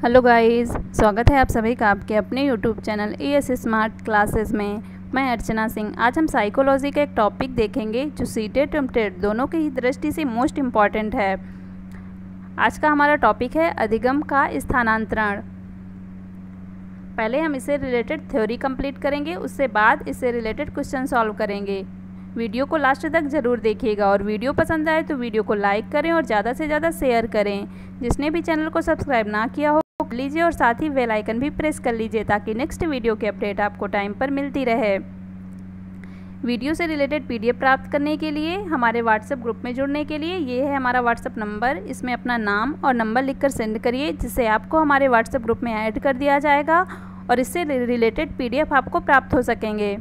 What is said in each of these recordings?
Hello guys, स्वागत है आप सभी का आपके अपने YouTube channel as smart classes में। मैं अर्चना सिंह। आज हम साइकोलॉजी का एक टॉपिक देखेंगे जो सीटेट और टेट दोनों की ही दृष्टि से मोस्ट इम्पॉर्टेंट है। आज का हमारा टॉपिक है अधिगम का स्थानांतरण। पहले हम इससे रिलेटेड थ्योरी कंप्लीट करेंगे, उससे बाद इससे रिलेटेड क्वेश्चन सॉल्व करेंगे। वीडियो को लास्ट तक ज़रूर देखिएगा और वीडियो पसंद आए तो वीडियो को लाइक करें और ज़्यादा से ज़्यादा शेयर करें। जिसने भी चैनल को सब्सक्राइब ना किया हो कर लीजिए और साथ ही बेल आइकन भी प्रेस कर लीजिए ताकि नेक्स्ट वीडियो की अपडेट आपको टाइम पर मिलती रहे। वीडियो से रिलेटेड पीडीएफ प्राप्त करने के लिए हमारे व्हाट्सएप ग्रुप में जुड़ने के लिए ये है हमारा व्हाट्सएप नंबर। इसमें अपना नाम और नंबर लिखकर सेंड करिए, जिससे आपको हमारे व्हाट्सएप ग्रुप में ऐड कर दिया जाएगा और इससे रिलेटेड पीडीएफ आपको प्राप्त हो सकेंगे।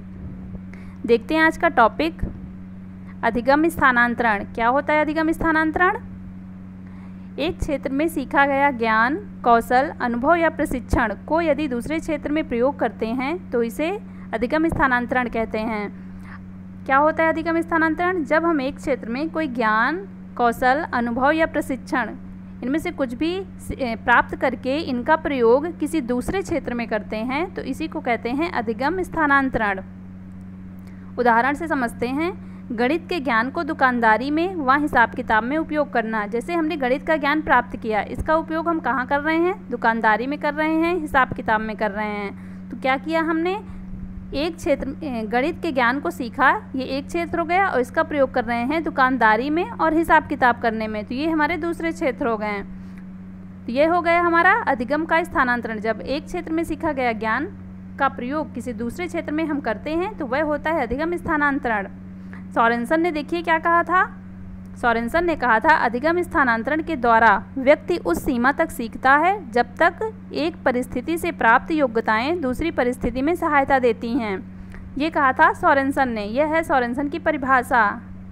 देखते हैं आज का टॉपिक, अधिगम स्थानांतरण। क्या होता है अधिगम स्थानांतरण? एक क्षेत्र में सीखा गया ज्ञान, कौशल, अनुभव या प्रशिक्षण को यदि दूसरे क्षेत्र में प्रयोग करते हैं तो इसे अधिगम स्थानांतरण कहते हैं। क्या होता है अधिगम स्थानांतरण? जब हम एक क्षेत्र में कोई ज्ञान, कौशल, अनुभव या प्रशिक्षण इनमें से कुछ भी प्राप्त करके इनका प्रयोग किसी दूसरे क्षेत्र में करते हैं तो इसी को कहते हैं अधिगम स्थानांतरण। उदाहरण से समझते हैं। गणित के ज्ञान को दुकानदारी में व हिसाब किताब में उपयोग करना। जैसे हमने गणित का ज्ञान प्राप्त किया, इसका उपयोग हम कहाँ कर रहे हैं? दुकानदारी में कर रहे हैं, हिसाब किताब में कर रहे हैं। तो क्या किया हमने? एक क्षेत्र गणित के ज्ञान को सीखा, ये एक क्षेत्र हो गया, और इसका प्रयोग कर रहे हैं दुकानदारी में और हिसाब किताब करने में, तो ये हमारे दूसरे क्षेत्र हो गए। तो ये हो गया हमारा अधिगम का स्थानांतरण। जब एक क्षेत्र में सीखा गया ज्ञान का प्रयोग किसी दूसरे क्षेत्र में हम करते हैं तो वह होता है अधिगम स्थानांतरण। सोरेनसन ने देखिए क्या कहा था। सोरेनसन ने कहा था अधिगम स्थानांतरण के द्वारा व्यक्ति उस सीमा तक सीखता है जब तक एक परिस्थिति से प्राप्त योग्यताएं दूसरी परिस्थिति में सहायता देती हैं। ये कहा था सोरेनसन ने। यह है सोरेनसन की परिभाषा।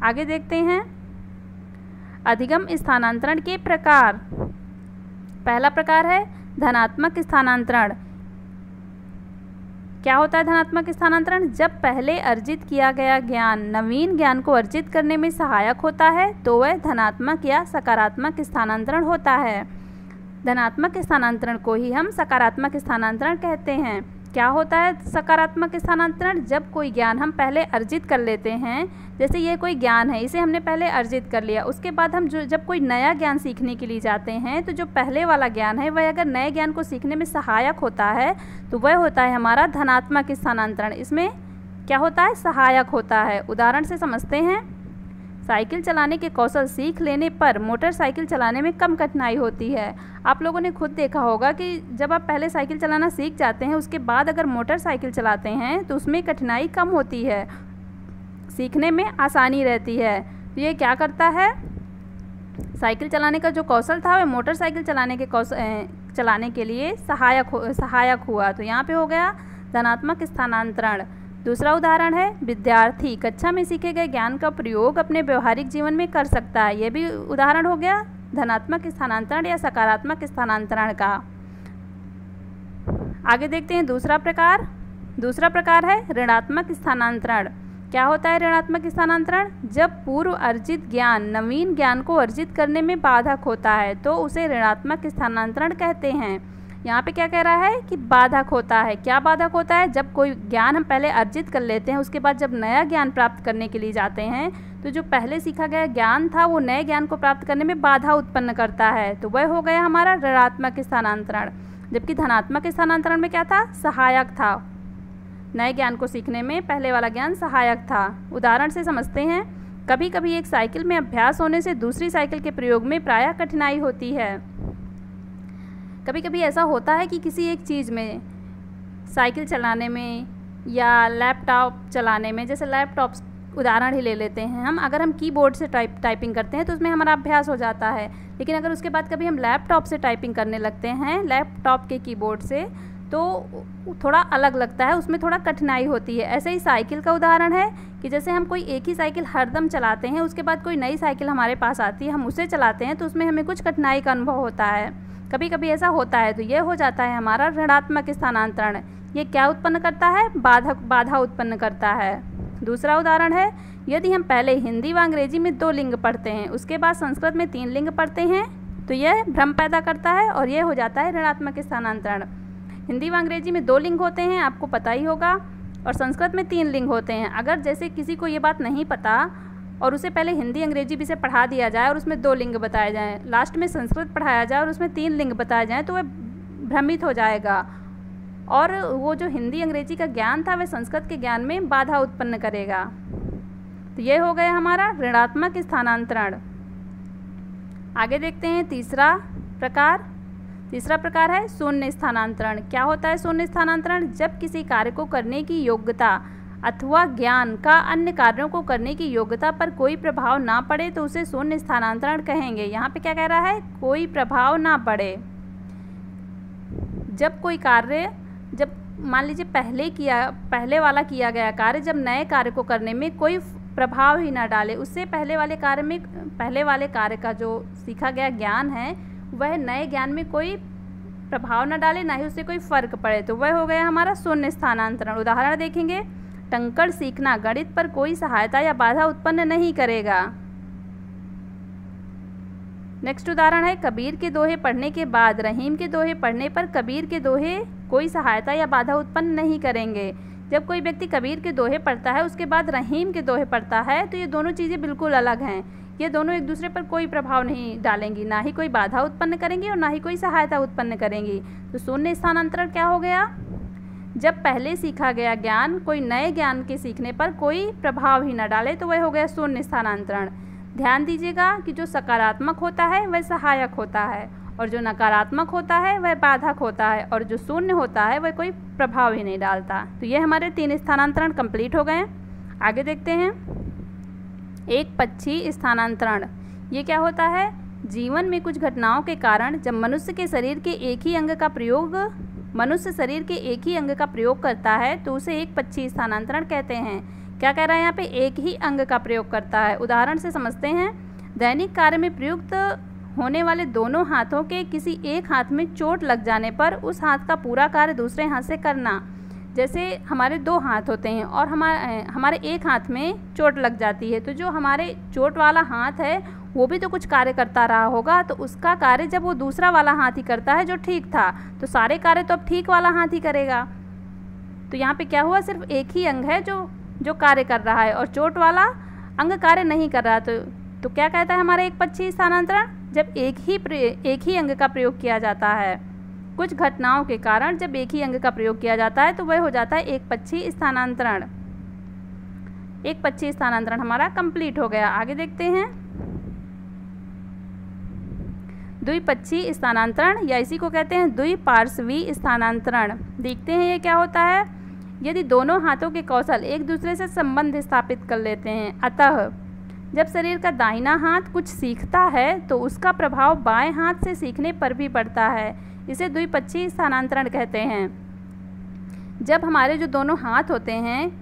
आगे देखते हैं अधिगम स्थानांतरण के प्रकार। पहला प्रकार है धनात्मक स्थानांतरण। क्या होता है धनात्मक स्थानांतरण? जब पहले अर्जित किया गया ज्ञान नवीन ज्ञान को अर्जित करने में सहायक होता है तो वह धनात्मक या सकारात्मक स्थानांतरण होता है। धनात्मक स्थानांतरण को ही हम सकारात्मक स्थानांतरण कहते हैं। क्या होता है सकारात्मक स्थानांतरण? जब कोई ज्ञान हम पहले अर्जित कर लेते हैं, जैसे ये कोई ज्ञान है, इसे हमने पहले अर्जित कर लिया, उसके बाद हम जब कोई नया ज्ञान सीखने के लिए जाते हैं तो जो पहले वाला ज्ञान है वह अगर नए ज्ञान को सीखने में सहायक होता है तो वह होता है हमारा धनात्मक स्थानांतरण। इसमें क्या होता है? सहायक होता है। उदाहरण से समझते हैं। साइकिल चलाने के कौशल सीख लेने पर मोटरसाइकिल चलाने में कम कठिनाई होती है। आप लोगों ने खुद देखा होगा कि जब आप पहले साइकिल चलाना सीख जाते हैं उसके बाद अगर मोटरसाइकिल चलाते हैं तो उसमें कठिनाई कम होती है, सीखने में आसानी रहती है। तो ये क्या करता है? साइकिल चलाने का जो कौशल था वह मोटरसाइकिल चलाने के लिए सहायक हुआ। तो यहाँ पे हो गया धनात्मक स्थानांतरण। दूसरा उदाहरण है विद्यार्थी कक्षा में सीखे गए ज्ञान का प्रयोग अपने व्यवहारिक जीवन में कर सकता है। यह भी उदाहरण हो गया धनात्मक स्थानांतरण या सकारात्मक स्थानांतरण का। आगे देखते हैं दूसरा प्रकार। दूसरा प्रकार है ऋणात्मक स्थानांतरण। क्या होता है ऋणात्मक स्थानांतरण? जब पूर्व अर्जित ज्ञान नवीन ज्ञान को अर्जित करने में बाधक होता है तो उसे ऋणात्मक स्थानांतरण कहते हैं। यहाँ पे क्या कह रहा है कि बाधक होता है। क्या बाधक होता है? जब कोई ज्ञान हम पहले अर्जित कर लेते हैं, उसके बाद जब नया ज्ञान प्राप्त करने के लिए जाते हैं तो जो पहले सीखा गया ज्ञान था वो नए ज्ञान को प्राप्त करने में बाधा उत्पन्न करता है, तो वह हो गया हमारा ऋणात्मक स्थानांतरण। जबकि धनात्मक स्थानांतरण में क्या था? सहायक था। नए ज्ञान को सीखने में पहले वाला ज्ञान सहायक था। उदाहरण से समझते हैं। कभी कभी एक साइकिल में अभ्यास होने से दूसरी साइकिल के प्रयोग में प्रायः कठिनाई होती है। कभी कभी ऐसा होता है कि किसी एक चीज़ में, साइकिल चलाने में या लैपटॉप चलाने में, जैसे लैपटॉप उदाहरण ही ले लेते हैं हम, अगर हम कीबोर्ड से टाइपिंग करते हैं तो उसमें हमारा अभ्यास हो जाता है। लेकिन अगर उसके बाद कभी हम लैपटॉप से टाइपिंग करने लगते हैं, लैपटॉप के कीबोर्ड से, तो थोड़ा अलग लगता है, उसमें थोड़ा कठिनाई होती है। ऐसे ही साइकिल का उदाहरण है कि जैसे हम कोई एक ही साइकिल हरदम चलाते हैं, उसके बाद कोई नई साइकिल हमारे पास आती है, हम उसे चलाते हैं तो उसमें हमें कुछ कठिनाई का अनुभव होता है। कभी कभी ऐसा होता है, तो ये हो जाता है हमारा ऋणात्मक स्थानांतरण। ये क्या उत्पन्न करता है? बाधा उत्पन्न करता है। दूसरा उदाहरण है, यदि हम पहले हिंदी व अंग्रेजी में 2 लिंग पढ़ते हैं, उसके बाद संस्कृत में 3 लिंग पढ़ते हैं तो यह भ्रम पैदा करता है और यह हो जाता है ऋणात्मक स्थानांतरण। हिंदी व अंग्रेजी में 2 लिंग होते हैं, आपको पता ही होगा, और संस्कृत में 3 लिंग होते हैं। अगर जैसे किसी को ये बात नहीं पता और उसे पहले हिंदी अंग्रेजी विषय पढ़ा दिया जाए और उसमें 2 लिंग बताए जाएँ, लास्ट में संस्कृत पढ़ाया जाए और उसमें 3 लिंग बताए जाएँ, तो वह भ्रमित हो जाएगा और वो जो हिंदी अंग्रेजी का ज्ञान था वह संस्कृत के ज्ञान में बाधा उत्पन्न करेगा। तो ये हो गया हमारा ऋणात्मक स्थानांतरण। आगे देखते हैं तीसरा प्रकार है शून्य स्थानांतरण। क्या होता है शून्य स्थानांतरण? जब किसी कार्य को करने की योग्यता अथवा ज्ञान का अन्य कार्यों को करने की योग्यता पर कोई प्रभाव ना पड़े तो उसे शून्य स्थानांतरण कहेंगे। यहाँ पे क्या कह रहा है? कोई प्रभाव ना पड़े। जब कोई कार्य, जब मान लीजिए पहले वाला किया गया कार्य जब नए कार्य को करने में कोई प्रभाव ही ना डाले, उससे पहले वाले कार्य का जो सीखा गया ज्ञान है वह नए ज्ञान में कोई प्रभाव ना डाले, ना ही उससे कोई फर्क पड़े, तो वह हो गया हमारा शून्य स्थानांतरण। उदाहरण देखेंगे, टंकण सीखना गणित पर कोई सहायता या बाधा उत्पन्न नहीं करेगा। नेक्स्ट उदाहरण है, कबीर के दोहे पढ़ने के बाद रहीम के दोहे पढ़ने पर कबीर के दोहे कोई सहायता या बाधा उत्पन्न नहीं करेंगे। जब कोई व्यक्ति कबीर के दोहे पढ़ता है उसके बाद रहीम के दोहे पढ़ता है तो ये दोनों चीज़ें बिल्कुल अलग हैं। ये दोनों एक दूसरे पर कोई प्रभाव नहीं डालेंगी, ना ही कोई बाधा उत्पन्न करेंगी और ना ही कोई सहायता उत्पन्न करेंगी। तो शून्य स्थानांतरण क्या हो गया? जब पहले सीखा गया ज्ञान कोई नए ज्ञान के सीखने पर कोई प्रभाव ही न डाले तो वह हो गया शून्य स्थानांतरण। ध्यान दीजिएगा कि जो सकारात्मक होता है वह सहायक होता है और जो नकारात्मक होता है वह बाधक होता है और जो शून्य होता है वह कोई प्रभाव ही नहीं डालता। तो ये हमारे 3 स्थानांतरण कंप्लीट हो गए। आगे देखते हैं एकपक्षीय स्थानांतरण। ये क्या होता है? जीवन में कुछ घटनाओं के कारण जब मनुष्य शरीर के एक ही अंग का प्रयोग करता है तो उसे एकपक्षीय स्थानांतरण कहते हैं। क्या कह रहा है यहाँ पे? एक ही अंग का प्रयोग करता है। उदाहरण से समझते हैं, दैनिक कार्य में प्रयुक्त होने वाले दोनों हाथों के किसी एक हाथ में चोट लग जाने पर उस हाथ का पूरा कार्य दूसरे हाथ से करना। जैसे हमारे 2 हाथ होते हैं और हमारे एक हाथ में चोट लग जाती है, तो जो हमारे चोट वाला हाथ है वो भी तो कुछ कार्य करता रहा होगा, तो उसका कार्य जब वो दूसरा वाला हाथ ही करता है जो ठीक था, तो सारे कार्य तो अब ठीक वाला हाथ ही करेगा। तो यहाँ पे क्या हुआ? सिर्फ एक ही अंग है जो कार्य कर रहा है और चोट वाला अंग कार्य नहीं कर रहा। तो क्या कहता है हमारा एकपक्षीय स्थानांतरण? जब एक ही अंग का प्रयोग किया जाता है, कुछ घटनाओं के कारण जब एक ही अंग का प्रयोग किया जाता है तो वह हो जाता है एकपक्षीय स्थानांतरण। एकपक्षीय स्थानांतरण हमारा कंप्लीट हो गया। आगे देखते हैं द्विपक्षीय स्थानांतरण, या इसी को कहते हैं द्विपार्श्वीय स्थानांतरण। देखते हैं ये क्या होता है। यदि दोनों हाथों के कौशल एक दूसरे से संबंध स्थापित कर लेते हैं, अतः जब शरीर का दाहिना हाथ कुछ सीखता है तो उसका प्रभाव बाएं हाथ से सीखने पर भी पड़ता है, इसे द्विपक्षीय स्थानांतरण कहते हैं। जब हमारे जो दोनों हाथ होते हैं,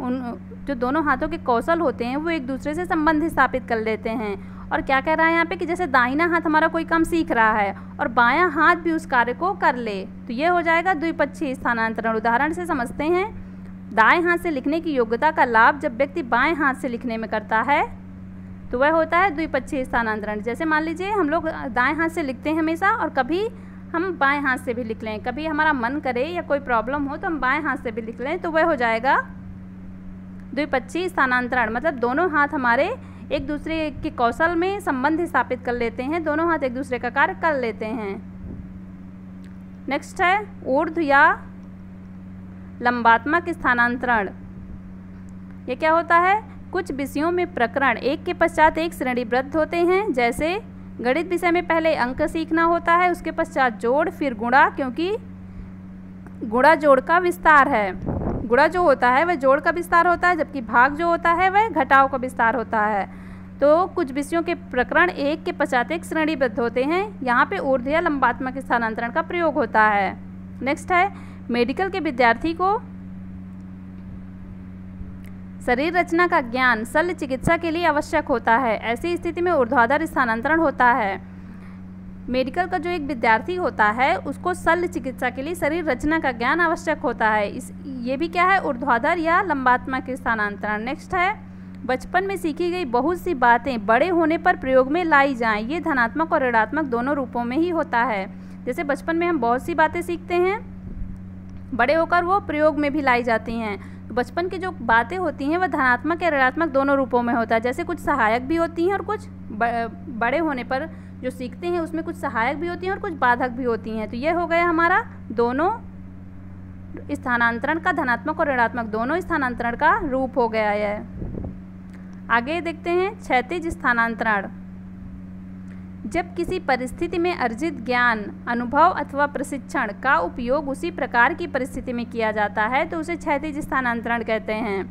जो दोनों हाथों के कौशल होते हैं वो एक दूसरे से संबंध स्थापित कर लेते हैं। और क्या कह रहा है यहाँ पे कि जैसे दाहिना हाथ हमारा कोई काम सीख रहा है और बायां हाथ भी उस कार्य को कर ले, तो ये हो जाएगा द्विपक्षीय स्थानांतरण। उदाहरण से समझते हैं, दाएं हाथ से लिखने की योग्यता का लाभ जब व्यक्ति बाएं हाथ से लिखने में करता है तो वह होता है द्विपक्षीय स्थानांतरण। जैसे मान लीजिए हम लोग दाएं हाथ से लिखते हैं हमेशा और कभी हम बाएं हाथ से भी लिख लें, कभी हमारा मन करे या कोई प्रॉब्लम हो तो हम बाएं हाथ से भी लिख लें, तो वह हो जाएगा द्विपक्षीय स्थानांतरण। मतलब दोनों हाथ हमारे एक दूसरे के कौशल में संबंध स्थापित कर लेते हैं, दोनों हाथ एक दूसरे का कार्य कर लेते हैं। नेक्स्ट है ऊर्ध्व या लंबात्मक स्थानांतरण। ये क्या होता है? कुछ विषयों में प्रकरण एक के पश्चात एक श्रेणीबद्ध होते हैं। जैसे गणित विषय में पहले अंक सीखना होता है, उसके पश्चात जोड़, फिर गुणा, क्योंकि गुणा जोड़ का विस्तार है। गुणा जो होता है वह जोड़ का विस्तार होता है, जबकि भाग जो होता है वह घटाव का विस्तार होता है। तो कुछ विषयों के प्रकरण एक के पश्चात एक श्रेणीबद्ध होते हैं, यहाँ पे ऊर्ध्व या लंबात्मक स्थानांतरण का प्रयोग होता है। नेक्स्ट है मेडिकल के विद्यार्थी को शरीर रचना का ज्ञान शल्य चिकित्सा के लिए आवश्यक होता है। ऐसी स्थिति में ऊर्ध्वाधर स्थानांतरण होता है। मेडिकल का जो एक विद्यार्थी होता है उसको शल्य चिकित्सा के लिए शरीर रचना का ज्ञान आवश्यक होता है। ये भी क्या है? ऊर्ध्वाधर या लंबात्मक स्थानांतरण। नेक्स्ट है बचपन में सीखी गई बहुत सी बातें बड़े होने पर प्रयोग में लाई जाएं। ये धनात्मक और ऋणात्मक दोनों रूपों में ही होता है। जैसे बचपन में हम बहुत सी बातें सीखते हैं, बड़े होकर वो प्रयोग में भी लाई जाती हैं। तो बचपन की जो बातें होती हैं वह धनात्मक या ऋणात्मक दोनों रूपों में होता है। जैसे कुछ सहायक भी होती हैं और कुछ बड़े होने पर जो सीखते हैं उसमें कुछ सहायक भी होती हैं और कुछ बाधक भी होती हैं। तो ये हो गया हमारा दोनों स्थानांतरण का, धनात्मक और ऋणात्मक दोनों स्थानांतरण का रूप हो गया है। आगे देखते हैं क्षैतिज स्थानांतरण। जब किसी परिस्थिति में अर्जित ज्ञान, अनुभव अथवा प्रशिक्षण का उपयोग उसी प्रकार की परिस्थिति में किया जाता है तो उसे क्षैतिज स्थानांतरण कहते हैं।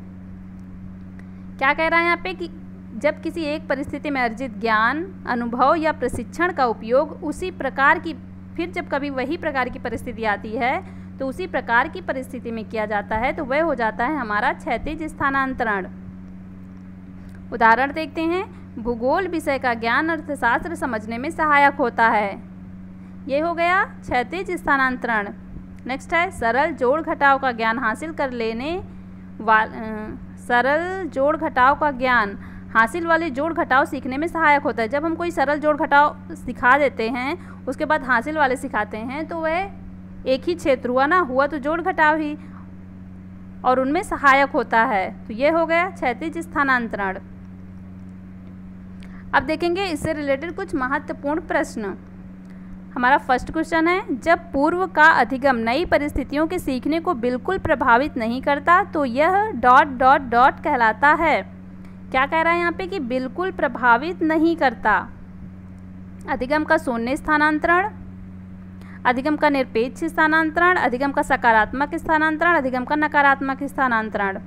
क्या कह रहा है यहाँ पे कि जब किसी एक परिस्थिति में अर्जित ज्ञान, अनुभव या प्रशिक्षण का उपयोग उसी प्रकार की, फिर जब कभी वही प्रकार की परिस्थिति आती है तो उसी प्रकार की परिस्थिति में किया जाता है तो वह हो जाता है हमारा क्षैतिज स्थानांतरण। उदाहरण देखते हैं। भूगोल विषय का ज्ञान अर्थशास्त्र समझने में सहायक होता है। ये हो गया क्षैतिज स्थानांतरण। नेक्स्ट है सरल जोड़ घटाव का ज्ञान हासिल कर लेने सरल जोड़ घटाव का ज्ञान हासिल वाले जोड़ घटाव सीखने में सहायक होता है। जब हम कोई सरल जोड़ घटाव सिखा देते हैं उसके बाद हासिल वाले सिखाते हैं तो वह एक ही क्षेत्र हुआ ना, हुआ तो जोड़ घटाव ही, और उनमें सहायक होता है। तो ये हो गया क्षैतिज स्थानांतरण। अब देखेंगे इससे रिलेटेड कुछ महत्वपूर्ण प्रश्न। हमारा फर्स्ट क्वेश्चन है, जब पूर्व का अधिगम नई परिस्थितियों के सीखने को बिल्कुल प्रभावित नहीं करता तो यह ... कहलाता है। क्या कह रहा है यहाँ पे कि बिल्कुल प्रभावित नहीं करता। अधिगम का शून्य स्थानांतरण, अधिगम का निरपेक्ष स्थानांतरण, अधिगम का सकारात्मक स्थानांतरण, अधिगम का नकारात्मक स्थानांतरण।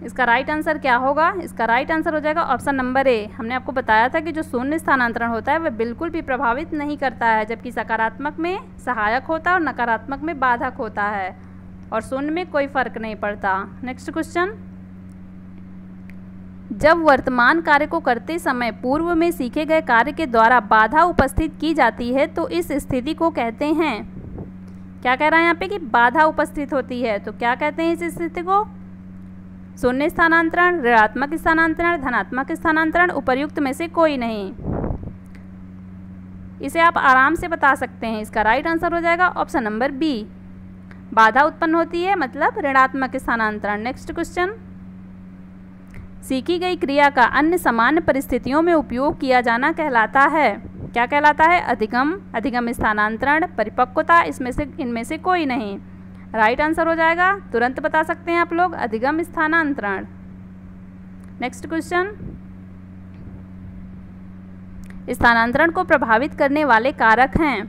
इसका राइट आंसर क्या होगा? इसका राइट आंसर हो जाएगा ऑप्शन नंबर ए। हमने आपको बताया था कि जो शून्य स्थानांतरण होता है वह बिल्कुल भी प्रभावित नहीं करता है, जबकि सकारात्मक में सहायक होता है और नकारात्मक में बाधक होता है, और शून्य में कोई फर्क नहीं पड़ता। नेक्स्ट क्वेश्चन, जब वर्तमान कार्य को करते समय पूर्व में सीखे गए कार्य के द्वारा बाधा उपस्थित की जाती है तो इस स्थिति को कहते हैं। क्या कह रहा है यहाँ पे कि बाधा उपस्थित होती है, तो क्या कहते हैं इस स्थिति को? शून्य स्थानांतरण, ऋणात्मक स्थानांतरण, धनात्मक स्थानांतरण, उपर्युक्त में से कोई नहीं। इसे आप आराम से बता सकते हैं। इसका राइट आंसर हो जाएगा ऑप्शन नंबर बी। बाधा उत्पन्न होती है मतलब ऋणात्मक स्थानांतरण। नेक्स्ट क्वेश्चन, सीखी गई क्रिया का अन्य सामान्य परिस्थितियों में उपयोग किया जाना कहलाता है। क्या कहलाता है? अधिगम, अधिगम स्थानांतरण, परिपक्वता, इनमें से कोई नहीं। राइट आंसर हो जाएगा, तुरंत बता सकते हैं आप लोग, अधिगम स्थानांतरण। नेक्स्ट क्वेश्चन, स्थानांतरण को प्रभावित करने वाले कारक हैं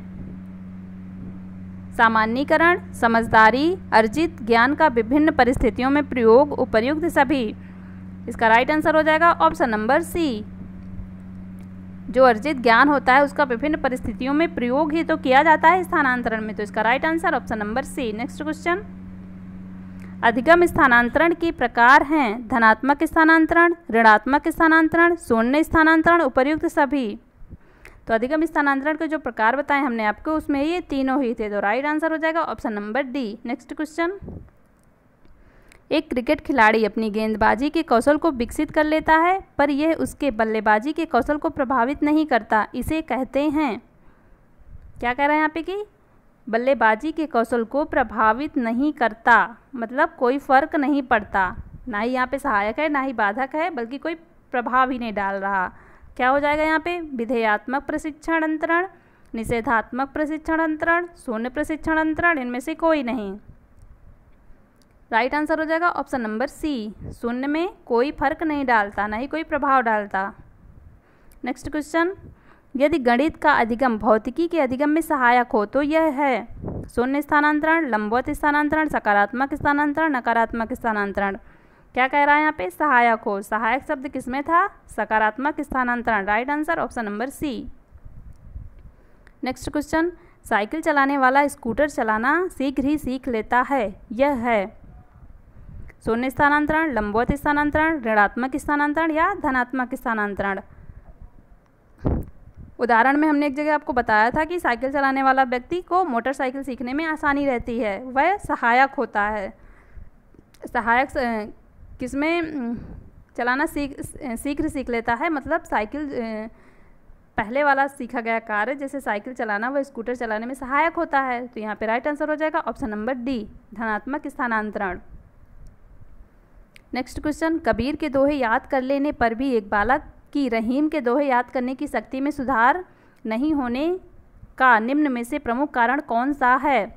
सामान्यीकरण, समझदारी, अर्जित ज्ञान का विभिन्न परिस्थितियों में प्रयोग, उपर्युक्त सभी। इसका राइट आंसर हो जाएगा ऑप्शन नंबर सी। जो अर्जित ज्ञान होता है उसका विभिन्न परिस्थितियों में प्रयोग ही तो किया जाता है स्थानांतरण में, तो इसका right answer option number C. Next question, अधिगम स्थानांतरण के प्रकार हैं धनात्मक स्थानांतरण, ऋणात्मक स्थानांतरण, शून्य स्थानांतरण, उपर्युक्त सभी। तो अधिगम स्थानांतरण के जो प्रकार बताए हमने आपको उसमें ये तीनों ही थे, तो राइट आंसर हो जाएगा option number D. Next question, एक क्रिकेट खिलाड़ी अपनी गेंदबाजी के कौशल को विकसित कर लेता है पर यह उसके बल्लेबाजी के कौशल को प्रभावित नहीं करता, इसे कहते हैं। क्या कह रहा है यहाँ पे कि बल्लेबाजी के कौशल को प्रभावित नहीं करता, मतलब कोई फर्क नहीं पड़ता, ना ही यहाँ पे सहायक है ना ही बाधक है, बल्कि कोई प्रभाव ही नहीं डाल रहा। क्या हो जाएगा यहाँ पे? विधेयात्मक प्रशिक्षण अंतरण, निषेधात्मक प्रशिक्षण अंतरण, शून्य प्रशिक्षण अंतरण, इनमें से कोई नहीं। राइट आंसर हो जाएगा ऑप्शन नंबर सी। शून्य में कोई फर्क नहीं डालता, ना ही कोई प्रभाव डालता। नेक्स्ट क्वेश्चन, यदि गणित का अधिगम भौतिकी के अधिगम में सहायक हो तो यह है शून्य स्थानांतरण, लंबवत स्थानांतरण, सकारात्मक स्थानांतरण, नकारात्मक स्थानांतरण। क्या कह रहा है यहाँ पे? सहायक हो। सहायक शब्द किसमें था? सकारात्मक स्थानांतरण। Right answer option number C. Next question, cycle चलाने वाला स्कूटर चलाना शीघ्र ही सीख लेता है, यह है शून्य स्थानांतरण, लंबवत स्थानांतरण, ऋणात्मक स्थानांतरण या धनात्मक स्थानांतरण। उदाहरण में हमने एक जगह आपको बताया था कि साइकिल चलाने वाला व्यक्ति को मोटरसाइकिल सीखने में आसानी रहती है, वह सहायक होता है। सहायक किसमें चलाना शीघ्र सीख लेता है, मतलब साइकिल पहले वाला सीखा गया कार्य जैसे साइकिल चलाना वह स्कूटर चलाने में सहायक होता है। तो यहाँ पे राइट आंसर हो जाएगा ऑप्शन नंबर डी, धनात्मक स्थानांतरण। नेक्स्ट क्वेश्चन, कबीर के दोहे याद कर लेने पर भी एक बालक की रहीम के दोहे याद करने की शक्ति में सुधार नहीं होने का निम्न में से प्रमुख कारण कौन सा है?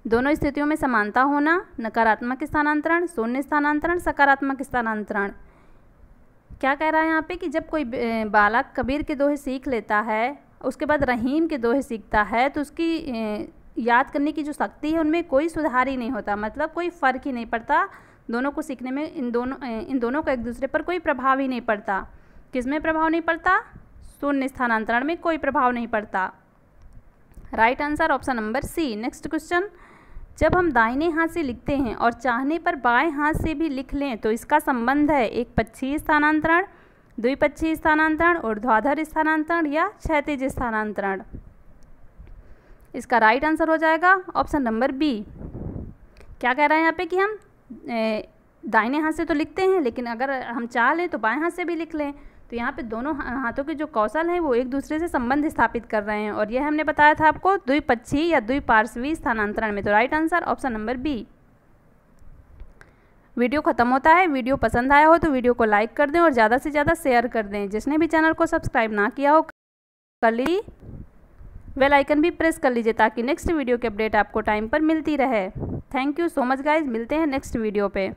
दोनों स्थितियों में समानता होना, नकारात्मक स्थानांतरण, शून्य स्थानांतरण, सकारात्मक स्थानांतरण। क्या कह रहा है यहाँ पे कि जब कोई बालक कबीर के दोहे सीख लेता है, उसके बाद रहीम के दोहे सीखता है, तो उसकी याद करने की जो शक्ति है उनमें कोई सुधार ही नहीं होता, मतलब कोई फ़र्क ही नहीं पड़ता दोनों को सीखने में। इन दोनों का एक दूसरे पर कोई प्रभाव ही नहीं पड़ता। किस में प्रभाव नहीं पड़ता? शून्य स्थानांतरण में कोई प्रभाव नहीं पड़ता। Right answer option number C. Next question, जब हम दाहिने हाथ से लिखते हैं और चाहने पर बाएं हाथ से भी लिख लें तो इसका संबंध है एक पक्षीय स्थानांतरण, द्विपक्षीय स्थानांतरण, ऊर्ध्वाधर स्थानांतरण या क्षैतिज स्थानांतरण। इसका राइट आंसर हो जाएगा ऑप्शन नंबर बी। क्या कह रहा है यहाँ पे कि हम दाहिने हाथ से तो लिखते हैं, लेकिन अगर हम चाह लें तो बाएं हाथ से भी लिख लें। तो यहाँ पे दोनों हाथों के जो कौशल हैं वो एक दूसरे से संबंध स्थापित कर रहे हैं, और यह हमने बताया था आपको द्विपक्षीय या द्विपार्श्वीय स्थानांतरण में। तो right answer option number B. Video खत्म होता है। वीडियो पसंद आया हो तो वीडियो को लाइक कर दें और ज़्यादा से ज़्यादा शेयर कर दें। जिसने भी चैनल को सब्सक्राइब ना किया हो कर लीजिए, बेल आइकन भी प्रेस कर लीजिए ताकि नेक्स्ट वीडियो की अपडेट आपको टाइम पर मिलती रहे। Thank you so much guys, मिलते हैं नेक्स्ट वीडियो पे।